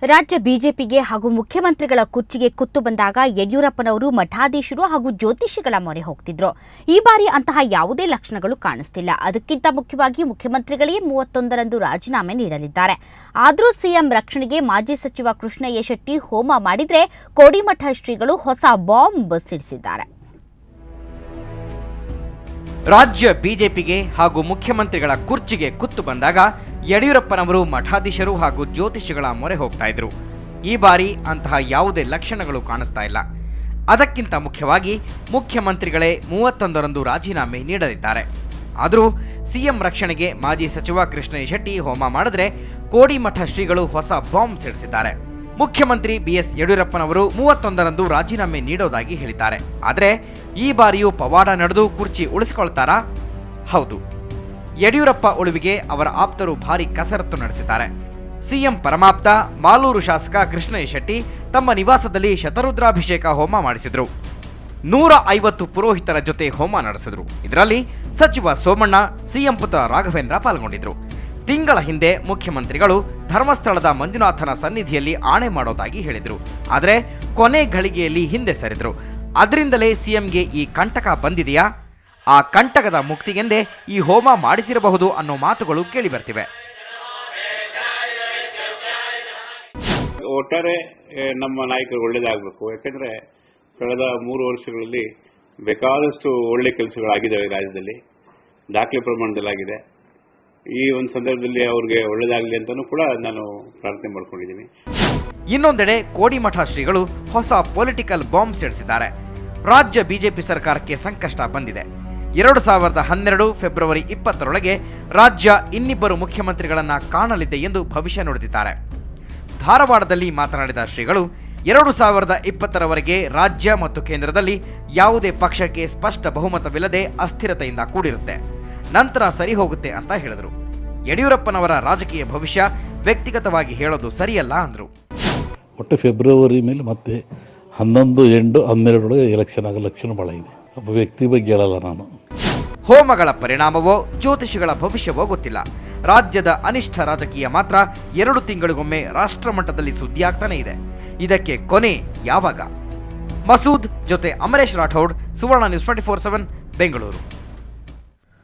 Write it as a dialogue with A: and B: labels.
A: ರಾಜ್ಯ ಬಿಜೆಪಿಗೆ ಹಾಗೂ ಮುಖ್ಯಮಂತ್ರಿಗಳ ಕುರ್ಚಿಗೆ ಕುತ್ತು ಬಂದಾಗ ಯಡಿಯೂರಪ್ಪನವರು ಮಠಾಧೀಶರು ಹಾಗೂ ಜ್ಯೋತಿಷಿಗಳ ಮೊರೆ ಹೋಗ್ತಿದ್ರು. ಈ ಬಾರಿ ಅಂತಹ ಯಾವುದೇ ಲಕ್ಷಣಗಳು ಕಾಣಿಸ್ತಿಲ್ಲ. ಅದಕ್ಕಿಂತ ಮುಖ್ಯವಾಗಿ ಮುಖ್ಯಮಂತ್ರಿಗಳೇ 31ರಂದು ರಾಜೀನಾಮೆ ನೀಡಲಿದ್ದಾರೆ. ಆದರೂ ಸಿಎಂ ರಕ್ಷಣೆಗೆ ಮಾಜಿ ಸಚಿವ ಕೃಷ್ಣಯ್ಯ ಶೆಟ್ಟಿ ಹೋಮ ಮಾಡಿದ್ರೆ ಕೋಡಿಮಠ ಶ್ರೀಗಳು ಹೊಸ ಬಾಂಬ್ ಸಿಡಿಸಿದ್ದಾರೆ.
B: ರಾಜ್ಯ ಬಿಜೆಪಿಗೆ ಹಾಗೂ ಮುಖ್ಯಮಂತ್ರಿಗಳ ಕುರ್ಚಿಗೆ ಕುತ್ತು ಬಂದಾಗ ಯಡಿಯೂರಪ್ಪನವರು ಮಠಾಧೀಶರು ಹಾಗೂ ಜ್ಯೋತಿಷಿಗಳ ಮೊರೆ ಹೋಗ್ತಾ ಇದ್ರು. ಈ ಬಾರಿ ಅಂತಹ ಯಾವುದೇ ಲಕ್ಷಣಗಳು ಕಾಣಿಸ್ತಾ ಇಲ್ಲ. ಅದಕ್ಕಿಂತ ಮುಖ್ಯವಾಗಿ ಮುಖ್ಯಮಂತ್ರಿಗಳೇ 31ರಂದು ರಾಜೀನಾಮೆ ನೀಡಲಿದ್ದಾರೆ. ಆದರೂ ಸಿಎಂ ರಕ್ಷಣೆಗೆ ಮಾಜಿ ಸಚಿವ ಕೃಷ್ಣಯ್ಯ ಶೆಟ್ಟಿ ಹೋಮ ಮಾಡಿದ್ರೆ ಕೋಡಿಮಠ ಶ್ರೀಗಳು ಹೊಸ ಬಾಂಬ್ ಸಿಡಿಸಿದ್ದಾರೆ. ಮುಖ್ಯಮಂತ್ರಿ ಬಿಎಸ್ ಯಡಿಯೂರಪ್ಪನವರು 31ರಂದು ರಾಜೀನಾಮೆ ನೀಡೋದಾಗಿ ಹೇಳಿದ್ದಾರೆ. ಆದರೆ ಈ ಬಾರಿಯೂ ಪವಾಡ ನಡೆದು ಕುರ್ಚಿ ಉಳಿಸಿಕೊಳ್ತಾರಾ? ಹೌದು. ಯಡಿಯೂರಪ್ಪ ಉಳಿವಿಗೆ ಅವರ ಆಪ್ತರು ಭಾರಿ ಕಸರತ್ತು ನಡೆಸಿದ್ದಾರೆ. ಸಿಎಂ ಪರಮಾಪ್ತ ಮಾಲೂರು ಶಾಸಕ ಕೃಷ್ಣಯ್ಯ ಶೆಟ್ಟಿ ತಮ್ಮ ನಿವಾಸದಲ್ಲಿ ಶತರುದ್ರಾಭಿಷೇಕ ಹೋಮ ಮಾಡಿಸಿದ್ರು. 150 ಪುರೋಹಿತರ ಜೊತೆ ಹೋಮ ನಡೆಸಿದ್ರು. ಇದರಲ್ಲಿ ಸಚಿವ ಸೋಮಣ್ಣ, ಸಿಎಂ ಪುತ್ರ ರಾಘವೇಂದ್ರ ಪಾಲ್ಗೊಂಡಿದ್ರು. ತಿಂಗಳ ಹಿಂದೆ ಮುಖ್ಯಮಂತ್ರಿಗಳು ಧರ್ಮಸ್ಥಳದ ಮಂಜುನಾಥನ ಸನ್ನಿಧಿಯಲ್ಲಿ ಆಣೆ ಮಾಡೋದಾಗಿ ಹೇಳಿದ್ರು. ಆದರೆ ಕೊನೆ ಘಳಿಗೆಯಲ್ಲಿ ಹಿಂದೆ ಸರಿದ್ರು. ಅದರಿಂದಲೇ ಸಿಎಂಗೆ ಈ ಕಂಟಕ ಬಂದಿದೆಯಾ? ಆ ಕಂಟಕದ ಮುಕ್ತಿಗೆಂದೇ ಈ ಹೋಮ ಮಾಡಿಸಿರಬಹುದು ಅನ್ನೋ ಮಾತುಗಳು ಕೇಳಿ ಬರ್ತಿವೆ.
C: ಒಟ್ಟಾರೆ ನಮ್ಮ ನಾಯಕರು ಒಳ್ಳೇದಾಗಬೇಕು. ಯಾಕಂದ್ರೆ ಕಳೆದ 3 ವರ್ಷಗಳಲ್ಲಿ ಬೇಕಾದಷ್ಟು ಒಳ್ಳೆ ಕೆಲಸಗಳಾಗಿದ್ದಾವೆ ರಾಜ್ಯದಲ್ಲಿ, ದಾಖಲೆ ಪ್ರಮಾಣದಲ್ಲಿ ಆಗಿದೆ. ಈ ಒಂದು ಸಂದರ್ಭದಲ್ಲಿ ಅವ್ರಿಗೆ ಒಳ್ಳೇದಾಗಲಿ ಅಂತಾನೂ ಕೂಡ ನಾನು ಪ್ರಾರ್ಥನೆ ಮಾಡ್ಕೊಂಡಿದ್ದೀನಿ.
B: ಇನ್ನೊಂದೆಡೆ ಕೋಡಿಮಠ ಶ್ರೀಗಳು ಹೊಸ ಪೊಲಿಟಿಕಲ್ ಬಾಂಬ್ ಸಿಡಿಸಿದ್ದಾರೆ. ರಾಜ್ಯ ಬಿಜೆಪಿ ಸರ್ಕಾರಕ್ಕೆ ಸಂಕಷ್ಟ ಬಂದಿದೆ. 2012 ಫೆಬ್ರವರಿ 20ರೊಳಗೆ ರಾಜ್ಯ ಇನ್ನಿಬ್ಬರು ಮುಖ್ಯಮಂತ್ರಿಗಳನ್ನ ಕಾಣಲಿದೆ ಎಂದು ಭವಿಷ್ಯ ನುಡಿದಿದ್ದಾರೆ. ಧಾರವಾಡದಲ್ಲಿ ಮಾತನಾಡಿದ ಶ್ರೀಗಳು 2020ರವರೆಗೆ ರಾಜ್ಯ ಮತ್ತು ಕೇಂದ್ರದಲ್ಲಿ ಯಾವುದೇ ಪಕ್ಷಕ್ಕೆ ಸ್ಪಷ್ಟ ಬಹುಮತವಿಲ್ಲದೆ ಅಸ್ಥಿರತೆಯಿಂದ ಕೂಡಿರುತ್ತೆ, ನಂತರ ಸರಿ ಹೋಗುತ್ತೆ ಅಂತ ಹೇಳಿದರು. ಯಡಿಯೂರಪ್ಪನವರ ರಾಜಕೀಯ ಭವಿಷ್ಯ ವ್ಯಕ್ತಿಗತವಾಗಿ ಹೇಳೋದು ಸರಿಯಲ್ಲ ಅಂದರು.
D: ಒಟ್ಟು ಫೆಬ್ರವರಿ ಮೇಲೆ ಮತ್ತೆ 11 ಎಂಡು 12 ಎಲೆಕ್ಷನ್ ಆಗೋ ಲಕ್ಷಣ ಭಾಳ ಇದೆ. ಒಬ್ಬ ವ್ಯಕ್ತಿ ಬಗ್ಗೆ ಹೇಳಲ್ಲ ನಾನು.
B: ಹೋಮಗಳ ಪರಿಣಾಮವೋ ಜ್ಯೋತಿಷಿಗಳ ಭವಿಷ್ಯವೋ ಗೊತ್ತಿಲ್ಲ. ರಾಜ್ಯದ ಅನಿಷ್ಠ ರಾಜಕೀಯ ಮಾತ್ರ 2 ತಿಂಗಳಿಗೊಮ್ಮೆ ರಾಷ್ಟ್ರ ಮಟ್ಟದಲ್ಲಿ ಸುದ್ದಿಯಾಗ್ತಾನೆ ಇದೆ. ಇದಕ್ಕೆ ಕೊನೆ ಯಾವಾಗ? ಮಸೂದ್ ಜೊತೆ ಅಮರೇಶ್ ರಾಠೋಡ್, ಸುವರ್ಣ ನ್ಯೂಸ್ 24/7 ಬೆಂಗಳೂರು.